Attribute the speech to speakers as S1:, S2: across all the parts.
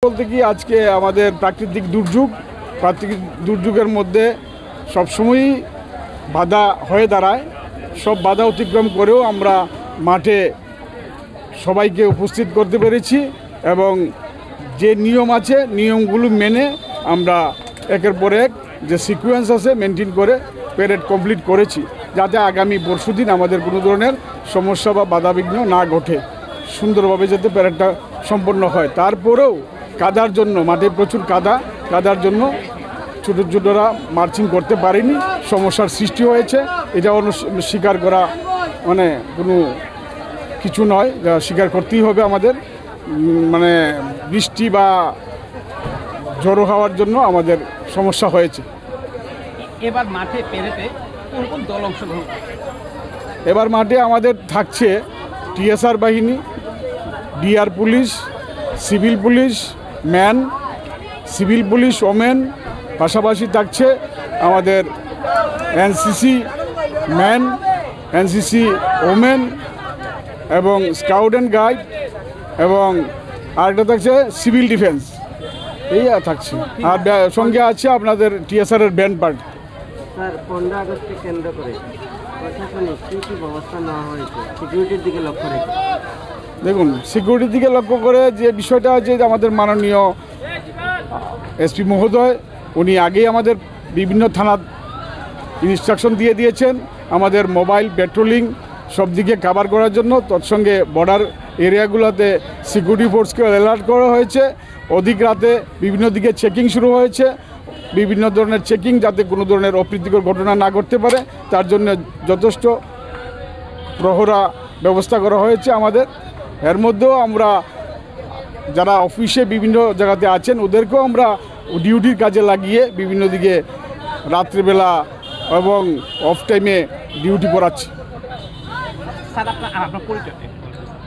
S1: বলতে কি আজকে আমাদের প্রাকৃতিক দুর্যোগের মধ্যে সবসময়ই বাধা হয়ে দাঁড়ায়। সব বাধা অতিক্রম করেও আমরা মাঠে সবাইকে উপস্থিত করতে পেরেছি এবং যে নিয়ম আছে নিয়মগুলো মেনে আমরা একের পর এক যে সিকোয়েন্স আছে মেনটেন করে প্যারেড কমপ্লিট করেছি, যাতে আগামী পরশুদিন আমাদের কোনো ধরনের সমস্যা বা বাধাবিঘ্ন না ঘটে, সুন্দরভাবে যাতে প্যারেডটা সম্পন্ন হয়। তারপরেও কাদার জন্য মাঠে প্রচুর কাদার জন্য ছোটোরা মার্চিং করতে পারেনি, সমস্যার সৃষ্টি হয়েছে। এটা স্বীকার করা মানে কোনো কিছু নয়, স্বীকার করতেই হবে আমাদের। মানে বৃষ্টি বা ঝড়ো হওয়ার জন্য আমাদের সমস্যা হয়েছে।
S2: এবার মাঠে পেরেতে কোন কোন দল অংশগ্রহণ?
S1: এবার মাঠে আমাদের থাকছে টিএসআর বাহিনী, DR police, civil police man, civil police women, পাশাপাশি থাকছে আমাদের এনসিসি ম্যান, এনসিসি ওমেন এবং স্কাউট অ্যান্ড গাইড এবং আরেকটা থাকছে সিভিল ডিফেন্স। এই থাকছে। আর সঙ্গে আছে আপনাদের টিএসআরের ব্যান্ড পার্টি।
S3: স্যার, 15 আগস্টকে কেন্দ্র করে প্রশাসনিক কী ব্যবস্থা নেওয়া হয়েছে সিকিউরিটির দিকে লক্ষ্য রেখে?
S1: দেখুন, সিকিউরিটির দিকে লক্ষ্য করে যে বিষয়টা আছে, আমাদের মাননীয় এসপি মহোদয় উনি আগেই আমাদের বিভিন্ন থানার ইনস্ট্রাকশন দিয়ে দিয়েছেন আমাদের মোবাইল পেট্রোলিং সব দিকে কভার করার জন্য। তৎসঙ্গে বর্ডার এরিয়াগুলোতে সিকিউরিটি ফোর্সকে অ্যালার্ট করা হয়েছে। অধিক রাতে বিভিন্ন দিকে চেকিং শুরু হয়েছে, বিভিন্ন ধরনের চেকিং যাতে কোনো ধরনের অপ্রীতিকর ঘটনা না ঘটতে পারে, তার জন্য যথেষ্ট প্রহরা ব্যবস্থা করা হয়েছে আমাদের। এর মধ্যেও আমরা যারা অফিসে বিভিন্ন জায়গাতে আছেন ওদেরকেও আমরা ডিউটির কাজে লাগিয়ে বিভিন্ন দিকে রাত্রিবেলা এবং অফ টাইমে ডিউটি করাচ্ছি।
S2: স্যার, আপনার পরিচয়?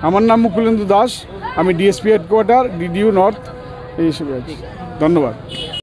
S1: আমার নাম মুকুলেন্দু দাস, আমি ডিএসপি হেডকোয়ার্টার, ডিডিউ নর্থ এই হিসেবে আছি। ধন্যবাদ।